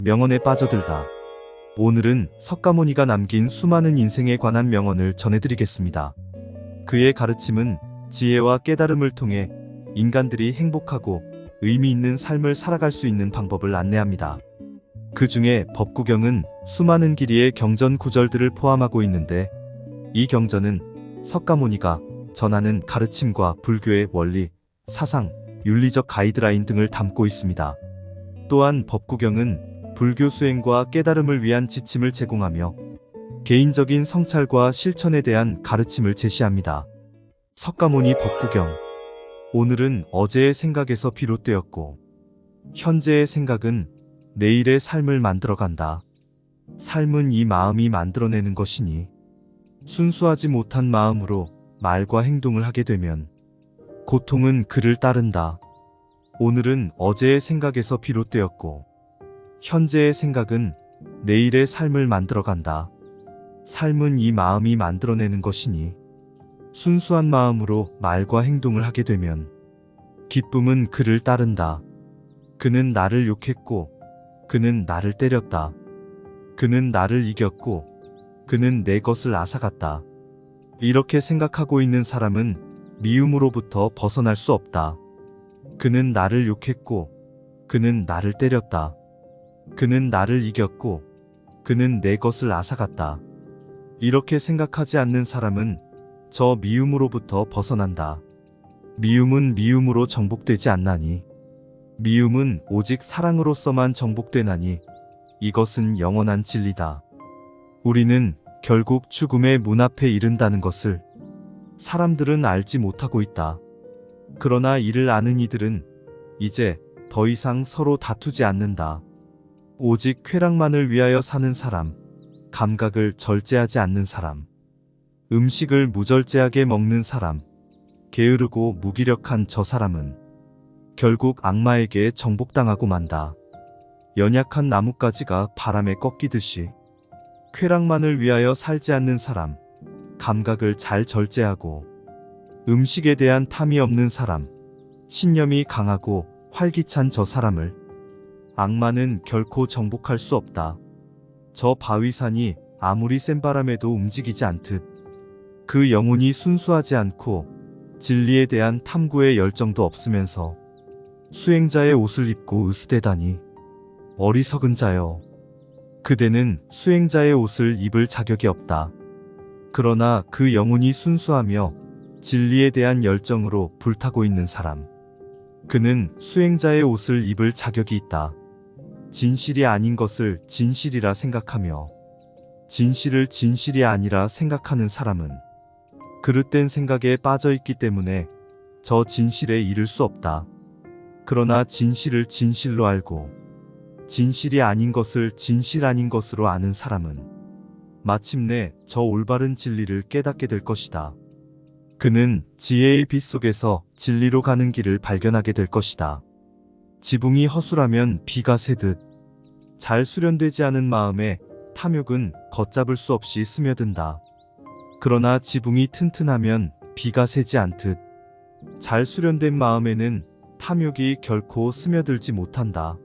명언에 빠져들다. 오늘은 석가모니가 남긴 수많은 인생에 관한 명언을 전해드리겠습니다. 그의 가르침은 지혜와 깨달음을 통해 인간들이 행복하고 의미 있는 삶을 살아갈 수 있는 방법을 안내합니다. 그 중에 법구경은 수많은 길이의 경전 구절들을 포함하고 있는데, 이 경전은 석가모니가 전하는 가르침과 불교의 원리, 사상, 윤리적 가이드라인 등을 담고 있습니다. 또한 법구경은 불교 수행과 깨달음을 위한 지침을 제공하며 개인적인 성찰과 실천에 대한 가르침을 제시합니다. 석가모니 법구경. 오늘은 어제의 생각에서 비롯되었고, 현재의 생각은 내일의 삶을 만들어간다. 삶은 이 마음이 만들어내는 것이니, 순수하지 못한 마음으로 말과 행동을 하게 되면 고통은 그를 따른다. 오늘은 어제의 생각에서 비롯되었고, 현재의 생각은 내일의 삶을 만들어간다. 삶은 이 마음이 만들어내는 것이니, 순수한 마음으로 말과 행동을 하게 되면 기쁨은 그를 따른다. 그는 나를 욕했고, 그는 나를 때렸다. 그는 나를 이겼고, 그는 내 것을 앗아갔다. 이렇게 생각하고 있는 사람은 미움으로부터 벗어날 수 없다. 그는 나를 욕했고, 그는 나를 때렸다. 그는 나를 이겼고, 그는 내 것을 앗아갔다. 이렇게 생각하지 않는 사람은 저 미움으로부터 벗어난다. 미움은 미움으로 정복되지 않나니, 미움은 오직 사랑으로서만 정복되나니, 이것은 영원한 진리다. 우리는 결국 죽음의 문 앞에 이른다는 것을 사람들은 알지 못하고 있다. 그러나 이를 아는 이들은 이제 더 이상 서로 다투지 않는다. 오직 쾌락만을 위하여 사는 사람, 감각을 절제하지 않는 사람, 음식을 무절제하게 먹는 사람, 게으르고 무기력한 저 사람은 결국 악마에게 정복당하고 만다. 연약한 나뭇가지가 바람에 꺾이듯이 쾌락만을 위하여 살지 않는 사람, 감각을 잘 절제하고 음식에 대한 탐이 없는 사람, 신념이 강하고 활기찬 저 사람을 악마는 결코 정복할 수 없다. 저 바위산이 아무리 센 바람에도 움직이지 않듯 그 영혼이 순수하지 않고 진리에 대한 탐구의 열정도 없으면서 수행자의 옷을 입고 으스대다니, 어리석은 자여. 그대는 수행자의 옷을 입을 자격이 없다. 그러나 그 영혼이 순수하며 진리에 대한 열정으로 불타고 있는 사람, 그는 수행자의 옷을 입을 자격이 있다. 진실이 아닌 것을 진실이라 생각하며 진실을 진실이 아니라 생각하는 사람은 그릇된 생각에 빠져있기 때문에 저 진실에 이를 수 없다. 그러나 진실을 진실로 알고 진실이 아닌 것을 진실 아닌 것으로 아는 사람은 마침내 저 올바른 진리를 깨닫게 될 것이다. 그는 지혜의 빛 속에서 진리로 가는 길을 발견하게 될 것이다. 지붕이 허술하면 비가 새듯 잘 수련되지 않은 마음에 탐욕은 걷잡을 수 없이 스며든다. 그러나 지붕이 튼튼하면 비가 새지 않듯 잘 수련된 마음에는 탐욕이 결코 스며들지 못한다.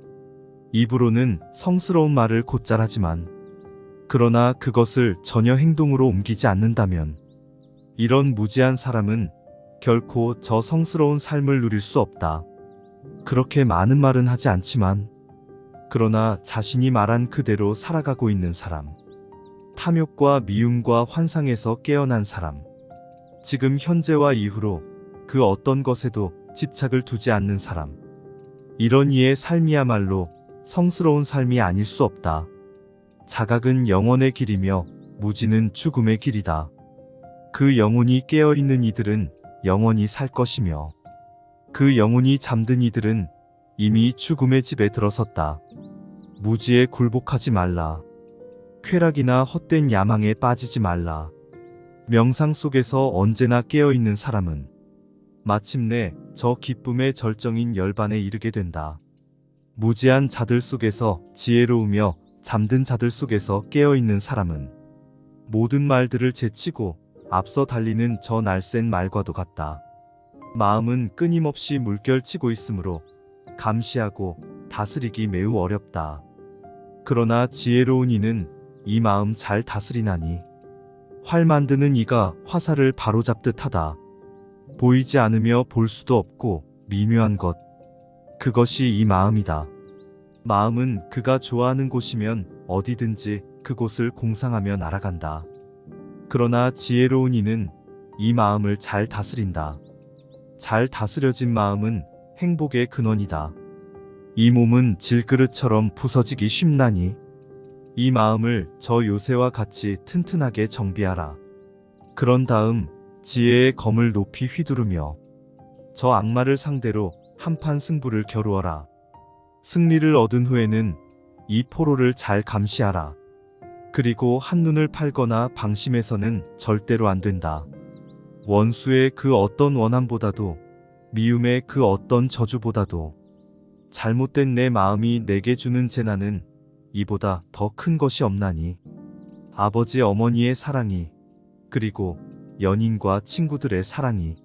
입으로는 성스러운 말을 곧잘 하지만, 그러나 그것을 전혀 행동으로 옮기지 않는다면 이런 무지한 사람은 결코 저 성스러운 삶을 누릴 수 없다. 그렇게 많은 말은 하지 않지만, 그러나 자신이 말한 그대로 살아가고 있는 사람, 탐욕과 미움과 환상에서 깨어난 사람, 지금 현재와 이후로 그 어떤 것에도 집착을 두지 않는 사람, 이런 이의 삶이야말로 성스러운 삶이 아닐 수 없다. 자각은 영원의 길이며 무지는 죽음의 길이다. 그 영혼이 깨어있는 이들은 영원히 살 것이며, 그 영혼이 잠든 이들은 이미 죽음의 집에 들어섰다. 무지에 굴복하지 말라. 쾌락이나 헛된 야망에 빠지지 말라. 명상 속에서 언제나 깨어있는 사람은 마침내 저 기쁨의 절정인 열반에 이르게 된다. 무지한 자들 속에서 지혜로우며 잠든 자들 속에서 깨어있는 사람은 모든 말들을 제치고 앞서 달리는 저 날쌘 말과도 같다. 마음은 끊임없이 물결치고 있으므로 감시하고 다스리기 매우 어렵다. 그러나 지혜로운 이는 이 마음 잘 다스리나니 활 만드는 이가 화살을 바로잡듯 하다. 보이지 않으며 볼 수도 없고 미묘한 것, 그것이 이 마음이다. 마음은 그가 좋아하는 곳이면 어디든지 그곳을 공상하며 날아간다. 그러나 지혜로운 이는 이 마음을 잘 다스린다. 잘 다스려진 마음은 행복의 근원이다. 이 몸은 질그릇처럼 부서지기 쉽나니 이 마음을 저 요새와 같이 튼튼하게 정비하라. 그런 다음 지혜의 검을 높이 휘두르며 저 악마를 상대로 한판 승부를 겨루어라. 승리를 얻은 후에는 이 포로를 잘 감시하라. 그리고 한눈을 팔거나 방심해서는 절대로 안 된다. 원수의 그 어떤 원함보다도 미움의 그 어떤 저주보다도 잘못된 내 마음이 내게 주는 재난은 이보다 더 큰 것이 없나니 아버지 어머니의 사랑이 그리고 연인과 친구들의 사랑이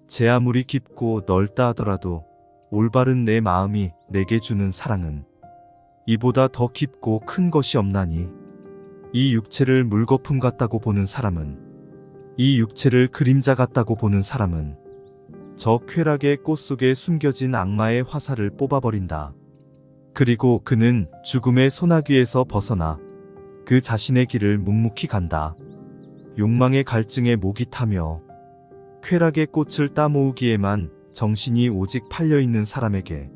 제 아무리 깊고 넓다 하더라도 올바른 내 마음이 내게 주는 사랑은 이보다 더 깊고 큰 것이 없나니 이 육체를 물거품 같다고 보는 사람은 이 육체를 그림자 같다고 보는 사람은 저 쾌락의 꽃 속에 숨겨진 악마의 화살을 뽑아버린다. 그리고 그는 죽음의 소나귀에서 벗어나 그 자신의 길을 묵묵히 간다. 욕망의 갈증에 목이 타며 쾌락의 꽃을 따모으기에만 정신이 오직 팔려있는 사람에게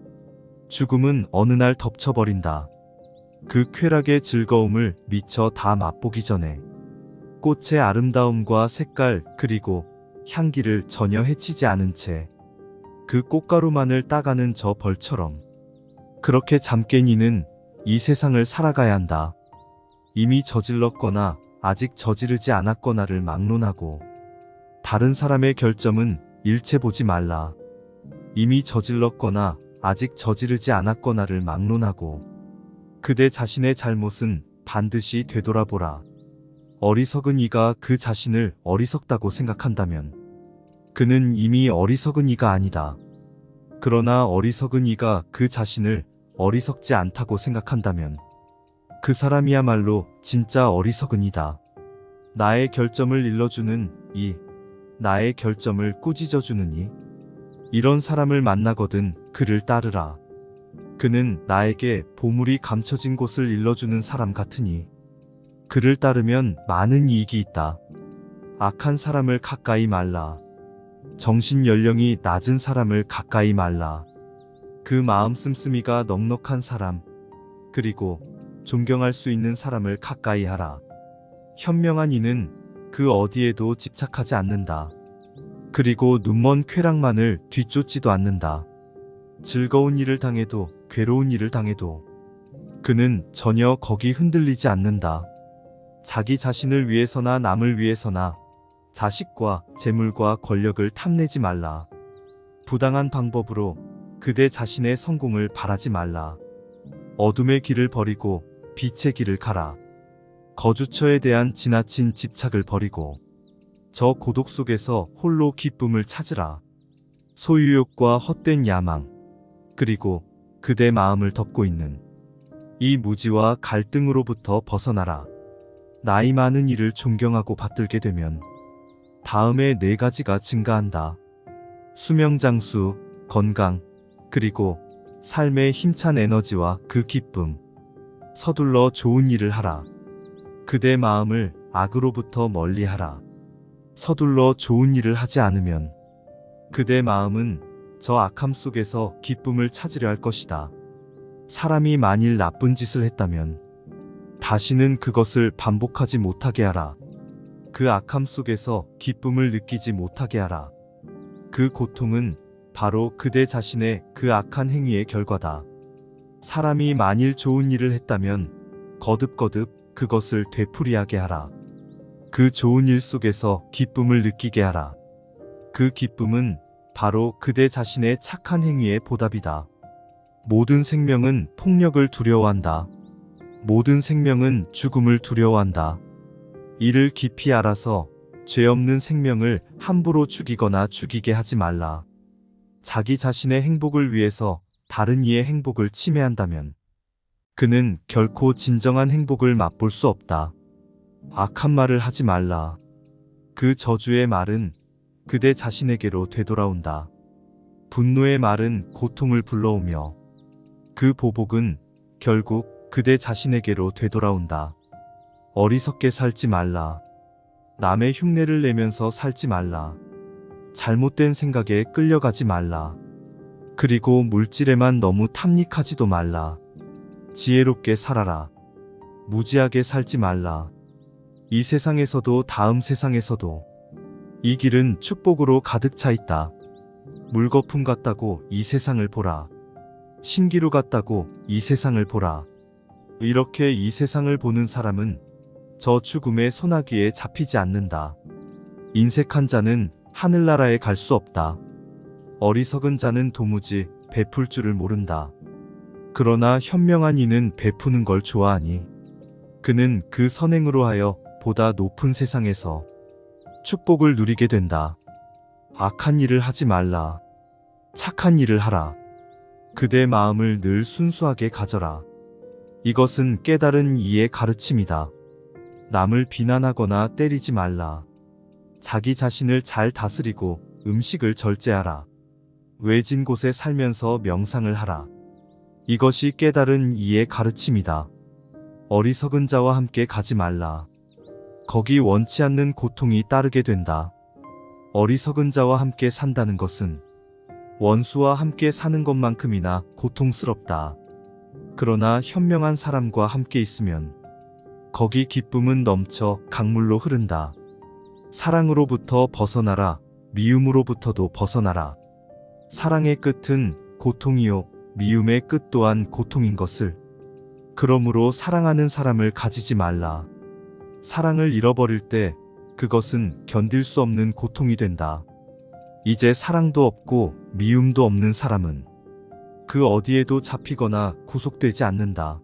죽음은 어느 날 덮쳐버린다. 그 쾌락의 즐거움을 미처 다 맛보기 전에 꽃의 아름다움과 색깔 그리고 향기를 전혀 해치지 않은 채 그 꽃가루만을 따가는 저 벌처럼 그렇게 잠깨니는 이 세상을 살아가야 한다. 이미 저질렀거나 아직 저지르지 않았거나를 막론하고 다른 사람의 결점은 일체 보지 말라. 이미 저질렀거나 아직 저지르지 않았거나를 막론하고 그대 자신의 잘못은 반드시 되돌아보라. 어리석은 이가 그 자신을 어리석다고 생각한다면 그는 이미 어리석은 이가 아니다. 그러나 어리석은 이가 그 자신을 어리석지 않다고 생각한다면 그 사람이야말로 진짜 어리석은 이다. 나의 결점을 일러주는 이, 나의 결점을 꾸짖어주는 이, 이런 사람을 만나거든 그를 따르라. 그는 나에게 보물이 감춰진 곳을 일러주는 사람 같으니 그를 따르면 많은 이익이 있다. 악한 사람을 가까이 말라. 정신 연령이 낮은 사람을 가까이 말라. 그 마음 씀씀이가 넉넉한 사람, 그리고 존경할 수 있는 사람을 가까이 하라. 현명한 이는 그 어디에도 집착하지 않는다. 그리고 눈먼 쾌락만을 뒤쫓지도 않는다. 즐거운 일을 당해도 괴로운 일을 당해도 그는 전혀 거기 흔들리지 않는다. 자기 자신을 위해서나 남을 위해서나 자식과 재물과 권력을 탐내지 말라. 부당한 방법으로 그대 자신의 성공을 바라지 말라. 어둠의 길을 버리고 빛의 길을 가라. 거주처에 대한 지나친 집착을 버리고 저 고독 속에서 홀로 기쁨을 찾으라. 소유욕과 헛된 야망, 그리고 그대 마음을 덮고 있는 이 무지와 갈등으로부터 벗어나라. 나이 많은 이를 존경하고 받들게 되면 다음에 4가지가 증가한다. 수명장수, 건강, 그리고 삶의 힘찬 에너지와 그 기쁨. 서둘러 좋은 일을 하라. 그대 마음을 악으로부터 멀리하라. 서둘러 좋은 일을 하지 않으면 그대 마음은 저 악함 속에서 기쁨을 찾으려 할 것이다. 사람이 만일 나쁜 짓을 했다면 다시는 그것을 반복하지 못하게 하라. 그 악함 속에서 기쁨을 느끼지 못하게 하라. 그 고통은 바로 그대 자신의 그 악한 행위의 결과다. 사람이 만일 좋은 일을 했다면 거듭거듭 그것을 되풀이하게 하라. 그 좋은 일 속에서 기쁨을 느끼게 하라. 그 기쁨은 바로 그대 자신의 착한 행위의 보답이다. 모든 생명은 폭력을 두려워한다. 모든 생명은 죽음을 두려워한다. 이를 깊이 알아서 죄 없는 생명을 함부로 죽이거나 죽이게 하지 말라. 자기 자신의 행복을 위해서 다른 이의 행복을 침해한다면 그는 결코 진정한 행복을 맛볼 수 없다. 악한 말을 하지 말라. 그 저주의 말은 그대 자신에게로 되돌아온다. 분노의 말은 고통을 불러오며 그 보복은 결국 그대 자신에게로 되돌아온다. 어리석게 살지 말라. 남의 흉내를 내면서 살지 말라. 잘못된 생각에 끌려가지 말라. 그리고 물질에만 너무 탐닉하지도 말라. 지혜롭게 살아라. 무지하게 살지 말라. 이 세상에서도 다음 세상에서도 이 길은 축복으로 가득 차 있다. 물거품 같다고 이 세상을 보라. 신기루 같다고 이 세상을 보라. 이렇게 이 세상을 보는 사람은 저 죽음의 소나기에 잡히지 않는다. 인색한 자는 하늘나라에 갈 수 없다. 어리석은 자는 도무지 베풀 줄을 모른다. 그러나 현명한 이는 베푸는 걸 좋아하니 그는 그 선행으로 하여 보다 높은 세상에서 축복을 누리게 된다. 악한 일을 하지 말라. 착한 일을 하라. 그대 마음을 늘 순수하게 가져라. 이것은 깨달은 이의 가르침이다. 남을 비난하거나 때리지 말라. 자기 자신을 잘 다스리고 음식을 절제하라. 외진 곳에 살면서 명상을 하라. 이것이 깨달은 이의 가르침이다. 어리석은 자와 함께 가지 말라. 거기 원치 않는 고통이 따르게 된다. 어리석은 자와 함께 산다는 것은 원수와 함께 사는 것만큼이나 고통스럽다. 그러나 현명한 사람과 함께 있으면 거기 기쁨은 넘쳐 강물로 흐른다. 사랑으로부터 벗어나라. 미움으로부터도 벗어나라. 사랑의 끝은 고통이요 미움의 끝 또한 고통인 것을. 그러므로 사랑하는 사람을 가지지 말라. 사랑을 잃어버릴 때 그것은 견딜 수 없는 고통이 된다. 이제 사랑도 없고 미움도 없는 사람은 그 어디에도 잡히거나 구속되지 않는다.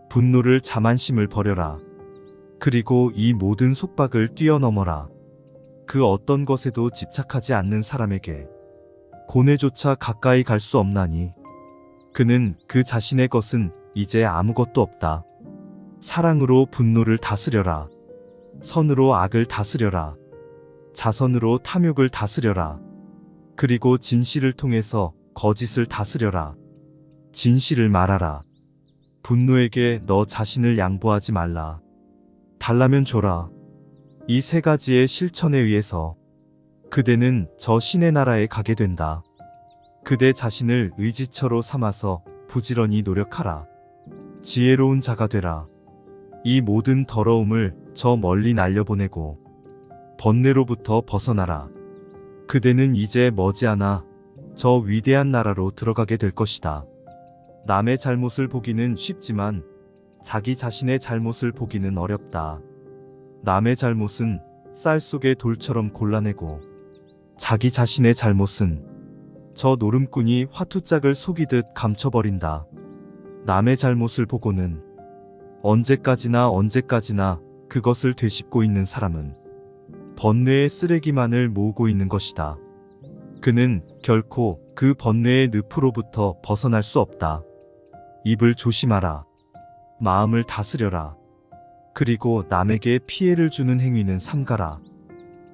분노를 자만심을 버려라. 그리고 이 모든 속박을 뛰어넘어라. 그 어떤 것에도 집착하지 않는 사람에게 고뇌조차 가까이 갈 수 없나니 그는 그 자신의 것은 이제 아무것도 없다. 사랑으로 분노를 다스려라. 선으로 악을 다스려라. 자선으로 탐욕을 다스려라. 그리고 진실을 통해서 거짓을 다스려라. 진실을 말하라. 분노에게 너 자신을 양보하지 말라. 달라면 줘라. 이 세 가지의 실천에 의해서 그대는 저 신의 나라에 가게 된다. 그대 자신을 의지처로 삼아서 부지런히 노력하라. 지혜로운 자가 되라. 이 모든 더러움을 저 멀리 날려보내고 번뇌로부터 벗어나라. 그대는 이제 머지않아 저 위대한 나라로 들어가게 될 것이다. 남의 잘못을 보기는 쉽지만 자기 자신의 잘못을 보기는 어렵다. 남의 잘못은 쌀 속의 돌처럼 골라내고 자기 자신의 잘못은 저 노름꾼이 화투짝을 속이듯 감춰버린다. 남의 잘못을 보고는 언제까지나 그것을 되씹고 있는 사람은 번뇌의 쓰레기만을 모으고 있는 것이다. 그는 결코 그 번뇌의 늪으로부터 벗어날 수 없다. 입을 조심하라. 마음을 다스려라. 그리고 남에게 피해를 주는 행위는 삼가라.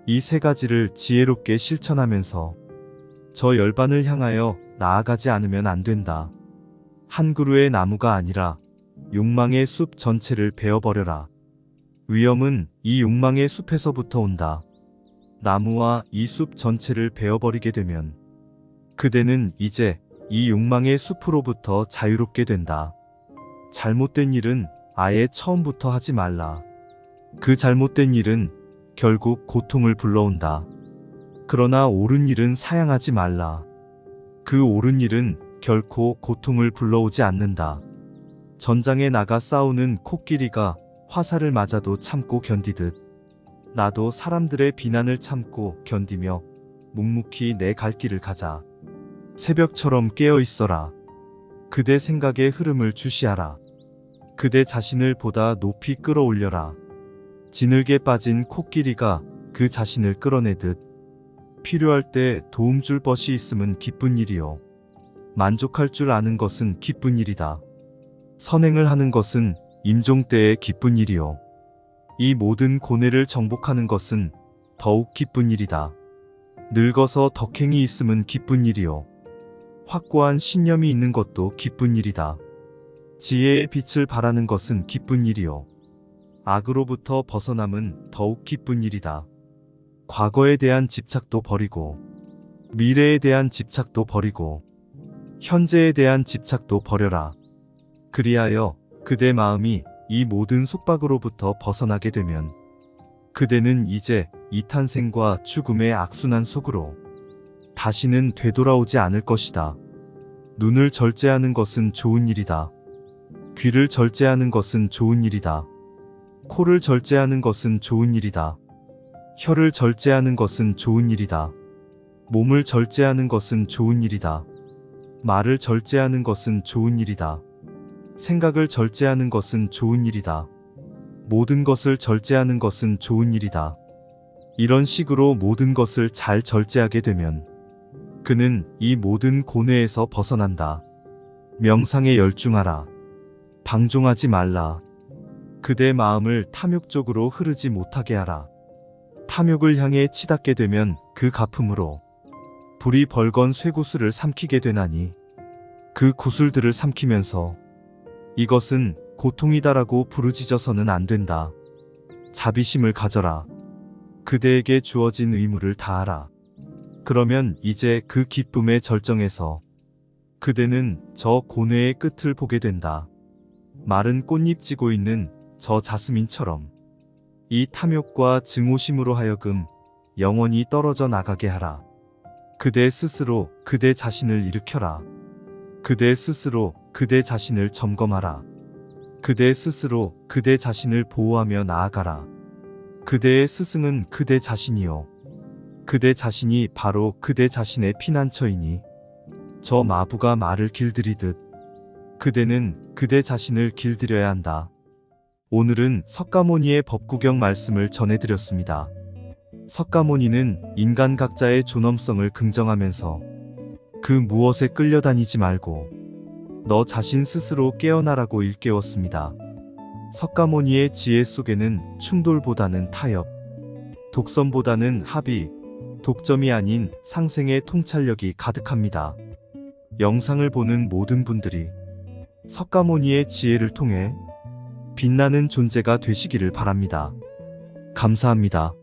이 세 가지를 지혜롭게 실천하면서 저 열반을 향하여 나아가지 않으면 안 된다. 한 그루의 나무가 아니라 욕망의 숲 전체를 베어버려라. 위험은 이 욕망의 숲에서부터 온다. 나무와 이 숲 전체를 베어버리게 되면 그대는 이제 이 욕망의 숲으로부터 자유롭게 된다. 잘못된 일은 아예 처음부터 하지 말라. 그 잘못된 일은 결국 고통을 불러온다. 그러나 옳은 일은 사양하지 말라. 그 옳은 일은 결코 고통을 불러오지 않는다. 전장에 나가 싸우는 코끼리가 화살을 맞아도 참고 견디듯 나도 사람들의 비난을 참고 견디며 묵묵히 내 갈 길을 가자. 새벽처럼 깨어 있어라. 그대 생각의 흐름을 주시하라. 그대 자신을 보다 높이 끌어올려라. 지늘개 빠진 코끼리가 그 자신을 끌어내듯 필요할 때 도움 줄 벗이 있음은 기쁜 일이요. 만족할 줄 아는 것은 기쁜 일이다. 선행을 하는 것은 임종 때의 기쁜 일이요. 이 모든 고뇌를 정복하는 것은 더욱 기쁜 일이다. 늙어서 덕행이 있음은 기쁜 일이요. 확고한 신념이 있는 것도 기쁜 일이다. 지혜의 빛을 발하는 것은 기쁜 일이요. 악으로부터 벗어남은 더욱 기쁜 일이다. 과거에 대한 집착도 버리고, 미래에 대한 집착도 버리고, 현재에 대한 집착도 버려라. 그리하여 그대 마음이 이 모든 속박으로부터 벗어나게 되면 그대는 이제 이 탄생과 죽음의 악순환 속으로 다시는 되돌아오지 않을 것이다. 눈을 절제하는 것은 좋은 일이다. 귀를 절제하는 것은 좋은 일이다. 코를 절제하는 것은 좋은 일이다. 혀를 절제하는 것은 좋은 일이다. 몸을 절제하는 것은 좋은 일이다. 말을 절제하는 것은 좋은 일이다. 생각을 절제하는 것은 좋은 일이다. 모든 것을 절제하는 것은 좋은 일이다. 이런 식으로 모든 것을 잘 절제하게 되면 그는 이 모든 고뇌에서 벗어난다. 명상에 열중하라. 방종하지 말라. 그대 마음을 탐욕 쪽으로 흐르지 못하게 하라. 탐욕을 향해 치닫게 되면 그 가품으로 불이 벌건 쇠구슬을 삼키게 되나니 그 구슬들을 삼키면서 이것은 고통이다라고 부르짖어서는 안 된다. 자비심을 가져라. 그대에게 주어진 의무를 다하라. 그러면 이제 그 기쁨의 절정에서 그대는 저 고뇌의 끝을 보게 된다. 마른 꽃잎 지고 있는 저 자스민처럼 이 탐욕과 증오심으로 하여금 영원히 떨어져 나가게 하라. 그대 스스로 그대 자신을 일으켜라. 그대 스스로 그대 자신을 점검하라. 그대 스스로 그대 자신을 보호하며 나아가라. 그대의 스승은 그대 자신이요. 그대 자신이 바로 그대 자신의 피난처이니 저 마부가 말을 길들이듯 그대는 그대 자신을 길들여야 한다. 오늘은 석가모니의 법구경 말씀을 전해드렸습니다. 석가모니는 인간 각자의 존엄성을 긍정하면서 그 무엇에 끌려다니지 말고 너 자신 스스로 깨어나라고 일깨웠습니다. 석가모니의 지혜 속에는 충돌보다는 타협, 독선보다는 합의, 독점이 아닌 상생의 통찰력이 가득합니다. 영상을 보는 모든 분들이 석가모니의 지혜를 통해 빛나는 존재가 되시기를 바랍니다. 감사합니다.